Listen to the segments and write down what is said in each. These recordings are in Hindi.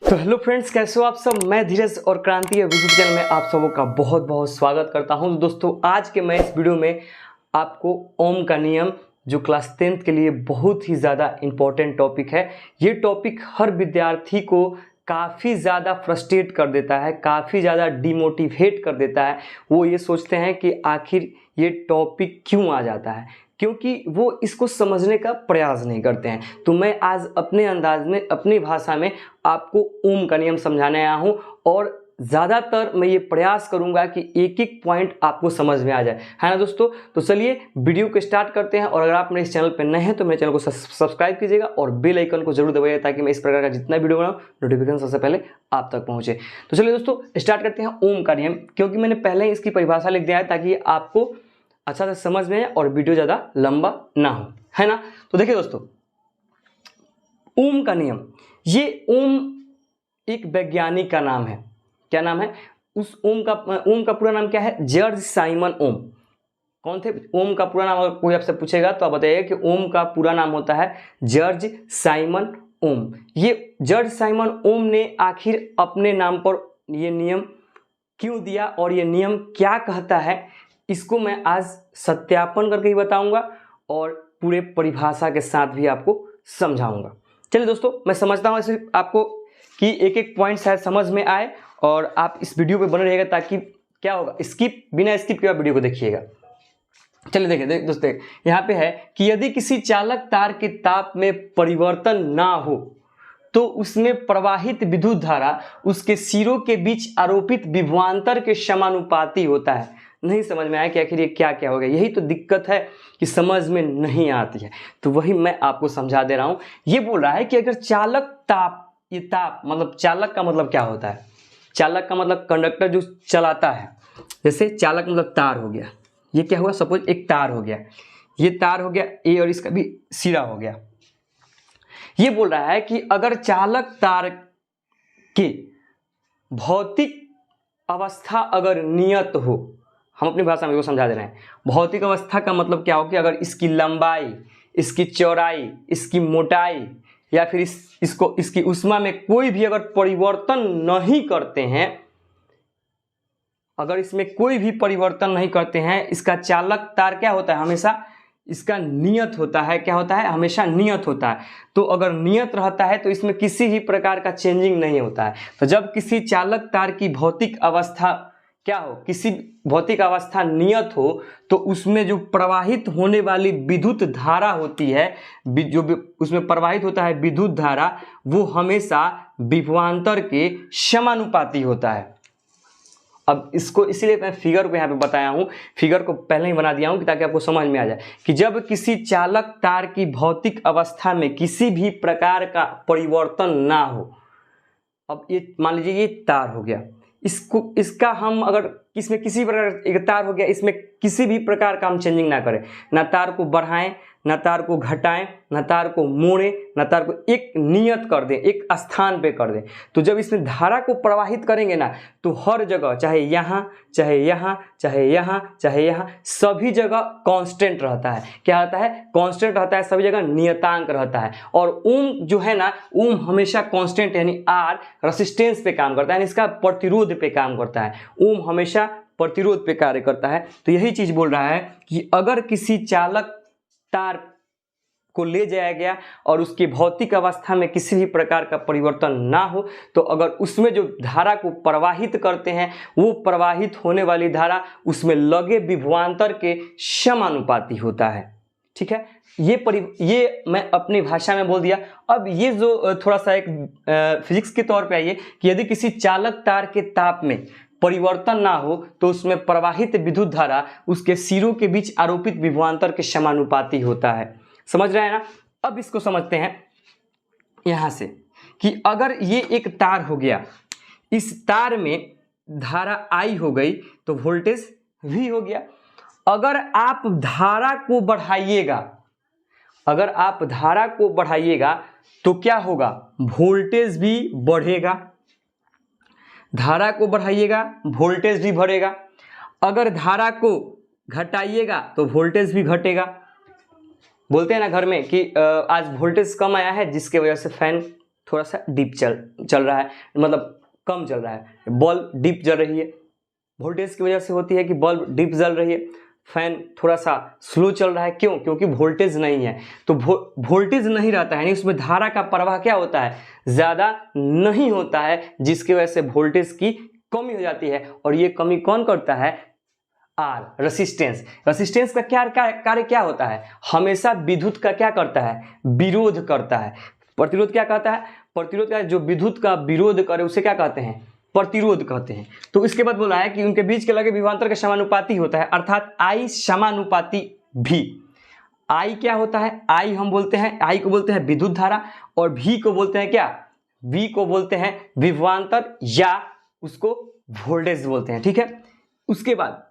तो हेलो फ्रेंड्स, कैसे हो आप सब। मैं धीरज और क्रांति यूट्यूब चैनल में आप सबों का बहुत बहुत स्वागत करता हूं। दोस्तों, आज के मैं इस वीडियो में आपको ओम का नियम, जो क्लास 10th के लिए बहुत ही ज़्यादा इम्पोर्टेंट टॉपिक है, ये टॉपिक हर विद्यार्थी को काफ़ी ज़्यादा फ्रस्ट्रेट कर देता है, काफ़ी ज़्यादा डिमोटिवेट कर देता है। वो ये सोचते हैं कि आखिर ये टॉपिक क्यों आ जाता है, क्योंकि वो इसको समझने का प्रयास नहीं करते हैं। तो मैं आज अपने अंदाज में, अपनी भाषा में आपको ओम का नियम समझाने आया हूँ और ज़्यादातर मैं ये प्रयास करूंगा कि एक एक पॉइंट आपको समझ में आ जाए, है ना दोस्तों। तो चलिए वीडियो को स्टार्ट करते हैं। और अगर आप मेरे इस चैनल पर नए हैं तो मेरे चैनल को सब्सक्राइब कीजिएगा और बेल आइकन को जरूर दबाइए, ताकि मैं इस प्रकार का जितना वीडियो बनाऊँ नोटिफिकेशन सबसे पहले आप तक पहुँचे। तो चलिए दोस्तों, स्टार्ट करते हैं ओम का नियम, क्योंकि मैंने पहले ही इसकी परिभाषा लिख दिया है ताकि आपको अच्छा से समझ में आए और वीडियो ज़्यादा लंबा ना हो, है ना। तो देखिए दोस्तों, ओम का नियम, ये ओम एक वैज्ञानिक का नाम है। क्या नाम है उस ओम का पूरा नाम क्या है? जॉर्ज साइमन ओम। कौन थे? ओम का पूरा नाम अगर कोई आपसे पूछेगा तो आप बताइए कि ओम का पूरा नाम होता है जॉर्ज साइमन ओम। ये जॉर्ज साइमन ओम ने आखिर अपने नाम पर ये नियम क्यों दिया और ये नियम क्या कहता है, इसको मैं आज सत्यापन करके ही बताऊंगा और पूरे परिभाषा के साथ भी आपको समझाऊंगा। चलिए दोस्तों, मैं समझता हूँ ऐसे आपको कि एक एक पॉइंट शायद समझ में आए और आप इस वीडियो पे बने रहिएगा, ताकि क्या होगा, बिना स्किप किए वीडियो को देखिएगा। चलिए देखिए दोस्तों, यहाँ पे है कि यदि किसी चालक तार के ताप में परिवर्तन ना हो तो उसमें प्रवाहित विद्युत धारा उसके सिरों के बीच आरोपित विभवांतर के समानुपाती होता है। नहीं समझ में आया कि आखिर ये क्या क्या हो गया, यही तो दिक्कत है कि समझ में नहीं आती है। तो वही मैं आपको समझा दे रहा हूं। ये बोल रहा है कि अगर चालक ताप, ये ताप मतलब चालक का मतलब क्या होता है? चालक का मतलब कंडक्टर जो चलाता है। जैसे चालक मतलब तार हो गया, ये क्या हुआ, सपोज एक तार हो गया, ये तार हो गया ए और इसका भी सिरा हो गया। ये बोल रहा है कि अगर चालक तार की भौतिक अवस्था अगर नियत हो, हम अपनी भाषा में इसको समझा दे रहे हैं। भौतिक अवस्था का मतलब क्या हो कि अगर इसकी लंबाई, इसकी चौड़ाई, इसकी मोटाई या फिर इसकी ऊष्मा में कोई भी अगर परिवर्तन नहीं करते हैं, अगर इसमें कोई भी परिवर्तन नहीं करते हैं, इसका चालक तार क्या होता है, हमेशा इसका नियत होता है। क्या होता है? हमेशा नियत होता है। तो अगर नियत रहता है तो इसमें किसी भी प्रकार का चेंजिंग नहीं होता है। तो जब किसी चालक तार की भौतिक अवस्था क्या हो, किसी भौतिक अवस्था नियत हो, तो उसमें जो प्रवाहित होने वाली विद्युत धारा होती है, जो उसमें प्रवाहित होता है विद्युत धारा, वो हमेशा विभवांतर के समानुपाती होता है। अब इसको इसीलिए मैं फिगर को यहाँ पे बताया हूँ, फिगर को पहले ही बना दिया हूँ ताकि आपको समझ में आ जाए कि जब किसी चालक तार की भौतिक अवस्था में किसी भी प्रकार का परिवर्तन ना हो। अब ये मान लीजिए ये तार हो गया, इसका हम अगर इसमें किसी प्रकार, एक तार हो गया, इसमें किसी भी प्रकार का हम चेंजिंग ना करें, ना तार को बढ़ाएं, ना तार को घटाएं, ना तार को मोड़ें, ना तार को एक नियत कर दें, एक स्थान पे कर दें, तो जब इसमें धारा को प्रवाहित करेंगे ना, तो हर जगह, चाहे यहाँ, चाहे यहाँ, चाहे यहाँ, चाहे यहाँ, सभी जगह कांस्टेंट रहता है। क्या रहता है? कांस्टेंट रहता है, सभी जगह नियतांक रहता है। और ओम जो है ना, ओम हमेशा कांस्टेंट यानी आर रेसिस्टेंस पे काम करता है, यानी इसका प्रतिरोध पे काम करता है। ओम हमेशा प्रतिरोध पे कार्य करता है। तो यही चीज बोल रहा है कि अगर किसी चालक तार को ले जाया गया और उसकी भौतिक अवस्था में किसी भी प्रकार का परिवर्तन ना हो, तो अगर उसमें जो धारा को प्रवाहित करते हैं, वो प्रवाहित होने वाली धारा उसमें लगे विभवांतर के समानुपाती होता है। ठीक है, ये मैं अपनी भाषा में बोल दिया। अब ये जो थोड़ा सा एक फिजिक्स के तौर पे आइए कि यदि किसी चालक तार के ताप में परिवर्तन ना हो तो उसमें प्रवाहित विद्युत धारा उसके सिरों के बीच आरोपित विभवांतर के समानुपाती होता है। समझ रहे हैं ना। अब इसको समझते हैं यहां से कि अगर ये एक तार हो गया, इस तार में धारा I हो गई तो वोल्टेज V हो गया। अगर आप धारा को बढ़ाइएगा, अगर आप धारा को बढ़ाइएगा तो क्या होगा? वोल्टेज भी बढ़ेगा। धारा को बढ़ाइएगा, वोल्टेज भी बढ़ेगा। अगर धारा को घटाइएगा तो वोल्टेज भी घटेगा। बोलते हैं ना घर में कि आज वोल्टेज कम आया है, जिसके वजह से फैन थोड़ा सा डीप चल रहा है, मतलब कम चल रहा है। बल्ब डीप जल रही है, वोल्टेज की वजह से होती है कि बल्ब डीप जल रही है। फैन थोड़ा सा स्लो चल रहा है, क्यों? क्योंकि वोल्टेज नहीं है। तो वोल्टेज नहीं रहता है, यानी उसमें धारा का प्रवाह क्या होता है, ज़्यादा नहीं होता है, जिसकी वजह से वोल्टेज की कमी हो जाती है। और ये कमी कौन करता है? Are, resistance. रेसिस्टेंस का क्या कार्य क्या होता है? हमेशा विद्युत का क्या करता है? विरोध करता है। प्रतिरोध क्या कहता है? प्रतिरोध का जो विद्युत का विरोध करे उसे क्या कहते हैं? प्रतिरोध कहते हैं। तो इसके बाद बोला है कि उनके बीच के लगे विभवांतर के समानुपाती होता है, अर्थात आई समानुपाती भी। आई क्या होता है? आई हम बोलते हैं, आई को बोलते हैं विद्युत धारा, और भी को बोलते हैं क्या? वी को बोलते हैं विभवांतर, या उसको वोल्टेज बोलते हैं। ठीक है, उसके बाद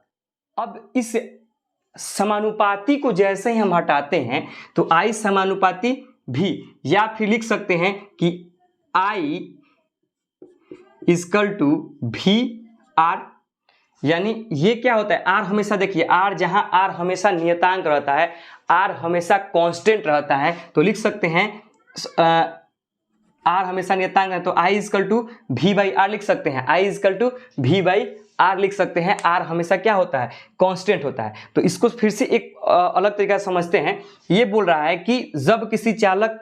अब इस समानुपाती को जैसे ही हम हटाते हैं तो आई समानुपाती भी, या फिर लिख सकते हैं कि आई इक्वल टू भी आर। यानी ये क्या होता है? आर हमेशा, देखिए आर, जहां आर हमेशा नियतांक रहता है, आर हमेशा कांस्टेंट रहता है, तो लिख सकते हैं आर हमेशा नियतांक है तो आई इक्वल टू भी बाई आर लिख सकते हैं। आई इक्वल टू भी बाई आर लिख सकते हैं। आर हमेशा क्या होता है? कांस्टेंट होता है। तो इसको फिर से एक अलग तरीका से समझते हैं। ये बोल रहा है कि जब किसी चालक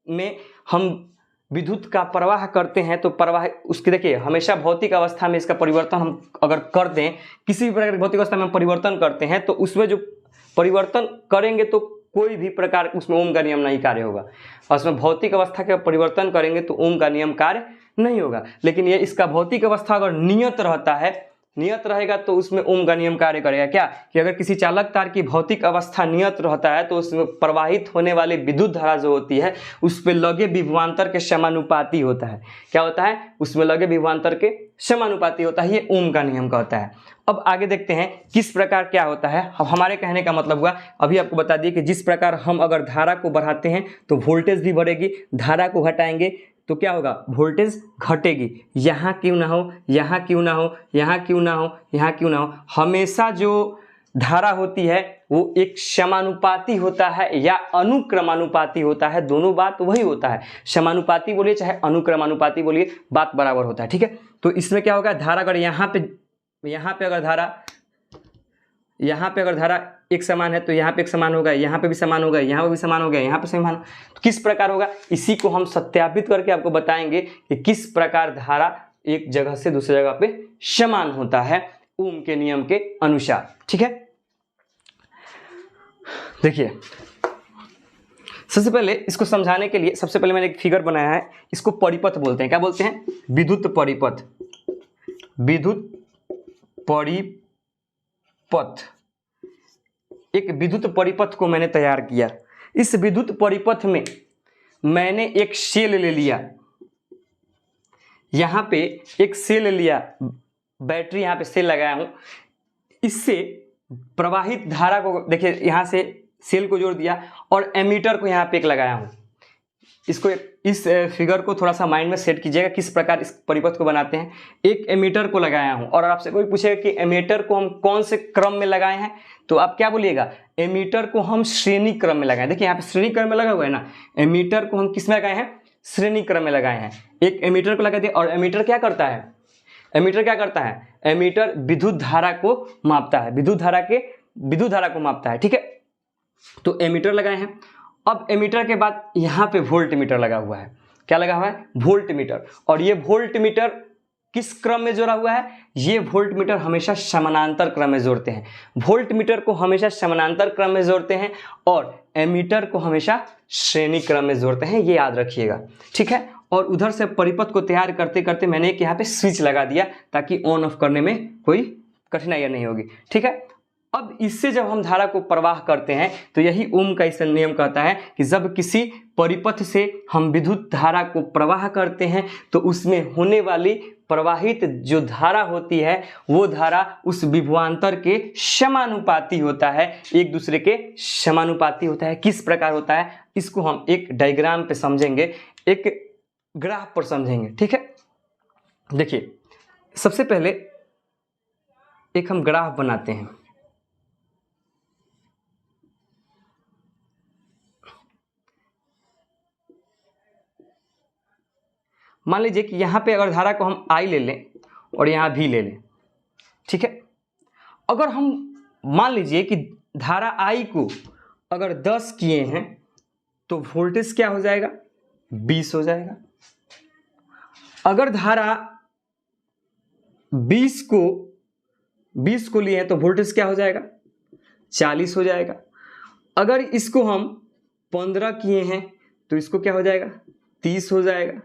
में हम विद्युत का प्रवाह करते हैं तो प्रवाह उसके, देखिए हमेशा भौतिक अवस्था में इसका परिवर्तन हम अगर कर दें, किसी भी प्रकार की भौतिक अवस्था में हम परिवर्तन करते हैं तो उसमें जो परिवर्तन करेंगे तो कोई भी प्रकार उसमें ओम का नियम नहीं कार्य होगा। और उसमें भौतिक अवस्था के परिवर्तन करेंगे तो ओम का नियम कार्य नहीं होगा। लेकिन ये इसका भौतिक अवस्था अगर नियत रहता है, नियत रहेगा तो उसमें ओम का नियम कार्य करेगा। क्या कि अगर किसी चालक तार की भौतिक अवस्था नियत रहता है तो उसमें प्रवाहित होने वाली विद्युत धारा जो होती है उस पे लगे विभवांतर के समानुपाती होता है। क्या होता है? उसमें लगे विभवांतर के समानुपाती होता है। ये ओम का नियम कहता है। अब आगे देखते हैं किस प्रकार क्या होता है। अब हमारे कहने का मतलब हुआ, अभी आपको बता दिए कि जिस प्रकार हम अगर धारा को बढ़ाते हैं तो वोल्टेज भी बढ़ेगी, धारा को घटाएंगे तो क्या होगा? वोल्टेज घटेगी। यहाँ क्यों ना हो, यहाँ क्यों ना हो, यहाँ क्यों ना हो, यहाँ क्यों ना हो, हमेशा जो धारा होती है वो एक समानुपाती होता है या अनुक्रमानुपाती होता है। दोनों बात वही होता है, समानुपाती बोलिए चाहे अनुक्रमानुपाती बोलिए, बात बराबर होता है। ठीक है, तो इसमें क्या होगा? धारा अगर यहाँ पे अगर धारा एक समान है तो यहाँ पे एक समान होगा, यहाँ पे भी समान होगा, यहाँ पे भी समान हो गया, यहाँ पे समान। तो किस प्रकार होगा? इसी को हम सत्यापित करके आपको बताएंगे कि किस प्रकार धारा एक जगह से दूसरी जगह पे समान होता है ओम के नियम के अनुसार। ठीक है, देखिए सबसे पहले इसको समझाने के लिए सबसे पहले मैंने एक फिगर बनाया है, इसको परिपथ बोलते हैं। क्या बोलते हैं? विद्युत परिपथ। विद्युत परिपथ, एक विद्युत परिपथ को मैंने तैयार किया। इस विद्युत परिपथ में मैंने एक सेल ले लिया, यहाँ पे एक सेल लिया, बैटरी यहाँ पे सेल लगाया हूँ। इससे प्रवाहित धारा को, देखिए यहाँ से सेल को जोड़ दिया और एमीटर को यहाँ पे एक लगाया हूँ। इसको इस फिगर को थोड़ा सा माइंड में सेट कीजिएगा किस प्रकार इस परिपथ को बनाते हैं। एक एमीटर को लगाया हूँ, और आपसे कोई पूछेगा कि एमीटर को हम कौन से क्रम में लगाए हैं, तो आप क्या बोलिएगा? एमीटर को हम श्रेणी क्रम में लगाए। देखिए यहाँ पे श्रेणी क्रम में लगा हुआ है ना, एमीटर को हम किस में लगाए हैं? श्रेणी क्रम में लगाए हैं। एक एमीटर को लगा दिया, और एमीटर क्या करता है? एमीटर क्या करता है? एमीटर विद्युत धारा को मापता है, विद्युत धारा को मापता है। ठीक है, तो एमीटर लगाए हैं। अब एमीटर के बाद यहाँ पे वोल्ट मीटर लगा हुआ है। क्या लगा हुआ है? Volt meter. और ये वोल्ट मीटर किस क्रम में जोड़ा हुआ है? ये वोल्ट मीटर हमेशा समानांतर क्रम में जोड़ते हैं। वोल्ट मीटर को हमेशा समानांतर क्रम में जोड़ते हैं और एमीटर को हमेशा श्रेणी क्रम में जोड़ते हैं, ये याद रखिएगा। ठीक है, और उधर से परिपथ को तैयार करते करते मैंने एक यहाँ पे स्विच लगा दिया ताकि ऑन ऑफ करने में कोई कठिनाई नहीं होगी। ठीक है, अब इससे जब हम धारा को प्रवाह करते हैं तो यही ओम का इस नियम कहता है कि जब किसी परिपथ से हम विद्युत धारा को प्रवाह करते हैं तो उसमें होने वाली प्रवाहित जो धारा होती है वो धारा उस विभवांतर के समानुपाती होता है, एक दूसरे के समानुपाती होता है। किस प्रकार होता है इसको हम एक डायग्राम पे समझेंगे, एक ग्राफ पर समझेंगे। ठीक है, देखिए सबसे पहले एक हम ग्राफ बनाते हैं। मान लीजिए कि यहाँ पे अगर धारा को हम I ले लें और यहाँ V ले लें, ठीक है। अगर हम मान लीजिए कि धारा I को अगर 10 किए हैं तो वोल्टेज क्या हो जाएगा, 20 हो जाएगा। अगर धारा 20 को लिए हैं तो वोल्टेज क्या हो जाएगा, 40 हो जाएगा। अगर इसको हम 15 किए हैं तो इसको क्या हो जाएगा, 30 हो जाएगा।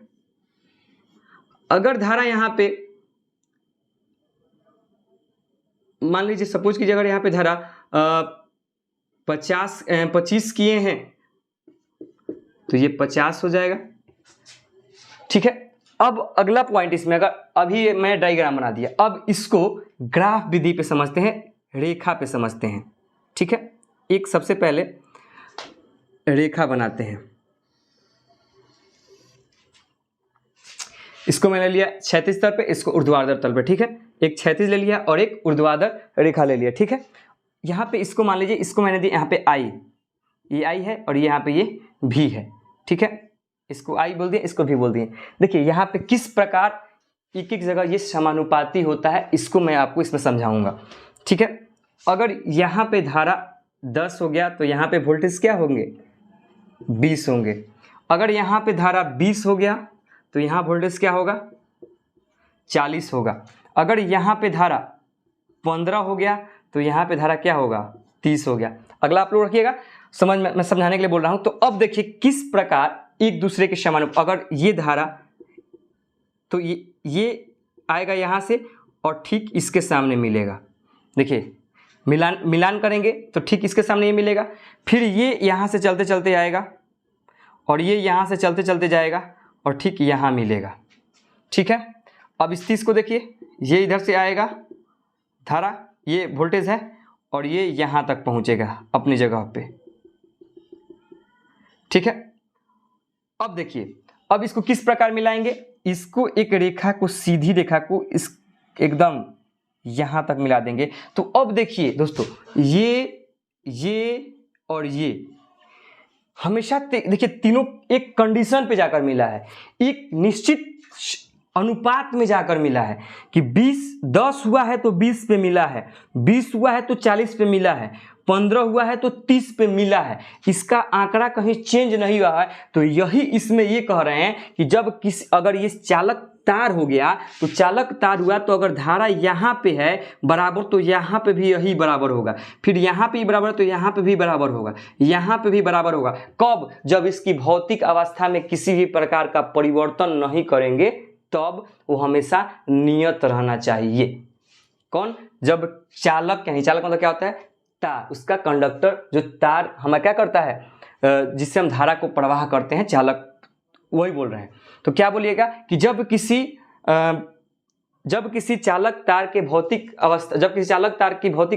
अगर धारा यहाँ पे मान लीजिए सपोज कीजिए अगर यहाँ पे धारा 25 किए हैं तो ये 50 हो जाएगा, ठीक है। अब अगला पॉइंट इसमें, अगर अभी मैं डायग्राम बना दिया, अब इसको ग्राफ विधि पे समझते हैं, रेखा पे समझते हैं, ठीक है। एक सबसे पहले रेखा बनाते हैं। इसको मैंने लिया क्षैतिज तल पे, इसको ऊर्ध्वाधर तल पे, ठीक है। एक क्षैतिज ले लिया और एक ऊर्ध्वाधर रेखा ले लिया, ठीक है। यहाँ पे इसको मान लीजिए, इसको मैंने दिया यहाँ पे I, ये I है और यहाँ पे ये V है, ठीक है। इसको I बोल दिए, इसको V बोल दिए। देखिए यहाँ पे किस प्रकार एक एक जगह ये समानुपाती होता है, इसको मैं आपको इसमें समझाऊंगा, ठीक है। अगर यहाँ पे धारा 10 हो गया तो यहाँ पे वोल्टेज क्या होंगे, 20 होंगे। अगर यहाँ पे धारा 20 हो गया तो यहाँ वोल्टेज क्या होगा, 40 होगा। अगर यहाँ पे धारा 15 हो गया तो यहाँ पे धारा क्या होगा, 30 हो गया। अगला आप लोग रखिएगा, समझ में, मैं समझाने के लिए बोल रहा हूँ। तो अब देखिए किस प्रकार एक दूसरे के समानुपाती, अगर ये धारा तो ये आएगा यहाँ से और ठीक इसके सामने मिलेगा। देखिए मिलान करेंगे तो ठीक इसके सामने ये मिलेगा। फिर ये यहाँ से चलते चलते आएगा और ये यहाँ से चलते चलते जाएगा और ठीक यहाँ मिलेगा, ठीक है। अब इस चीज़ को देखिए, ये इधर से आएगा धारा, ये वोल्टेज है और ये यहाँ तक पहुँचेगा अपनी जगह पे, ठीक है। अब देखिए, अब इसको किस प्रकार मिलाएंगे, इसको एक रेखा को, सीधी रेखा को इस एकदम यहाँ तक मिला देंगे। तो अब देखिए दोस्तों, ये और ये हमेशा देखिए तीनों एक कंडीशन पे जाकर मिला है, एक निश्चित अनुपात में जाकर मिला है कि 10 हुआ है तो 20 पे मिला है, 20 हुआ है तो 40 पे मिला है, 15 हुआ है तो 30 पे मिला है। इसका आंकड़ा कहीं चेंज नहीं हुआ है। तो यही इसमें ये कह रहे हैं कि जब अगर ये चालक तार हो गया तो चालक तार हुआ तो अगर धारा यहाँ पे है बराबर तो यहाँ पे भी यही बराबर होगा, फिर यहाँ पे भी बराबर तो यहाँ पे भी बराबर होगा, यहाँ पे भी बराबर होगा। कब, जब इसकी भौतिक अवस्था में किसी भी प्रकार का परिवर्तन नहीं करेंगे तब वो हमेशा नियत रहना चाहिए। कौन, जब चालक, यानी चालक मतलब क्या होता है, तार, उसका कंडक्टर जो तार हमें क्या करता है, जिससे हम धारा को प्रवाह करते हैं, चालक, वही बोल रहे हैं। तो क्या बोलिएगा कि जब किसी चालक तार की भौतिक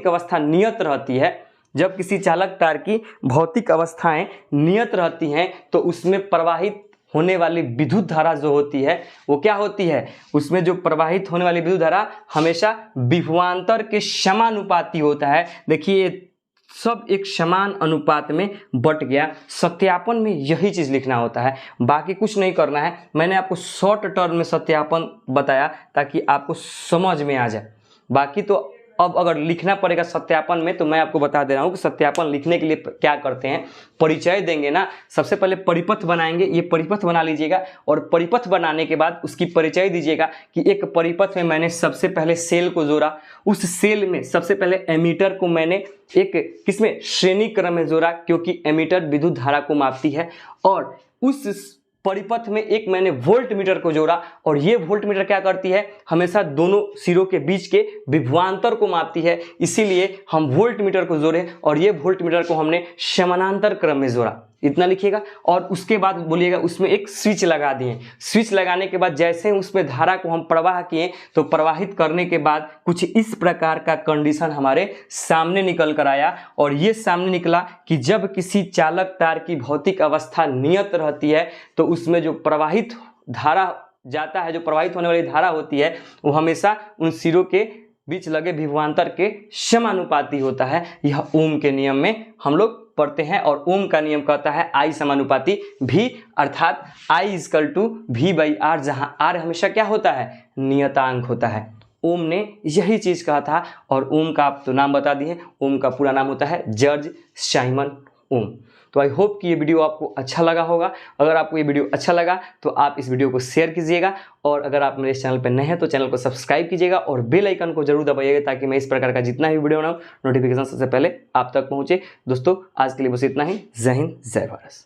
अवस्था नियत रहती है, जब किसी चालक तार की भौतिक अवस्थाएं नियत रहती हैं तो उसमें प्रवाहित होने वाली विद्युत धारा जो होती है वो क्या होती है, उसमें जो प्रवाहित होने वाली विद्युत धारा हमेशा विभवांतर के समानुपाती होता है। देखिए सब एक समान अनुपात में बट गया। सत्यापन में यही चीज़ लिखना होता है, बाकी कुछ नहीं करना है। मैंने आपको शॉर्ट टर्म में सत्यापन बताया ताकि आपको समझ में आ जाए। बाकी तो अब अगर लिखना पड़ेगा सत्यापन में तो मैं आपको बता दे रहा हूँ कि सत्यापन लिखने के लिए क्या करते हैं, परिचय देंगे ना, सबसे पहले परिपथ बनाएंगे। ये परिपथ बना लीजिएगा और परिपथ बनाने के बाद उसकी परिचय दीजिएगा कि एक परिपथ में मैंने सबसे पहले सेल को जोड़ा, उस सेल में सबसे पहले एमीटर को मैंने एक किसमें, श्रेणी क्रम में जोड़ा, क्योंकि एमीटर विद्युत धारा को मापती है। और उस परिपथ में एक मैंने वोल्ट मीटर को जोड़ा और ये वोल्ट मीटर क्या करती है, हमेशा दोनों सिरों के बीच के विभवांतर को मापती है, इसीलिए हम वोल्ट मीटर को जोड़े और ये वोल्ट मीटर को हमने समानांतर क्रम में जोड़ा। इतना लिखिएगा। और उसके बाद बोलिएगा उसमें एक स्विच लगा दिए। स्विच लगाने के बाद जैसे उसमें धारा को हम प्रवाह किए तो प्रवाहित करने के बाद कुछ इस प्रकार का कंडीशन हमारे सामने निकल कर आया। और ये सामने निकला कि जब किसी चालक तार की भौतिक अवस्था नियत रहती है तो उसमें जो प्रवाहित धारा जाता है, जो प्रवाहित होने वाली धारा होती है वो हमेशा उन सिरों के बीच लगे विभवांतर के समानुपाती होता है। यह ओम के नियम में हम लोग पढ़ते हैं और ओम का नियम कहता है I समानुपाती V, अर्थात I इजकल टू V/R, जहाँ R हमेशा क्या होता है, नियतांक होता है। ओम ने यही चीज़ कहा था और ओम का आप तो नाम बता दिए, ओम का पूरा नाम होता है जॉर्ज साइमन ओम। तो आई होप कि ये वीडियो आपको अच्छा लगा होगा। अगर आपको ये वीडियो अच्छा लगा तो आप इस वीडियो को शेयर कीजिएगा और अगर आप मेरे इस चैनल पर नए हैं तो चैनल को सब्सक्राइब कीजिएगा और बेल आइकन को जरूर दबाइएगा ताकि मैं इस प्रकार का जितना भी वीडियो बनाऊँ नोटिफिकेशन सबसे पहले आप तक पहुँचे। दोस्तों आज के लिए बस इतना ही। जय हिंद, जय भारत।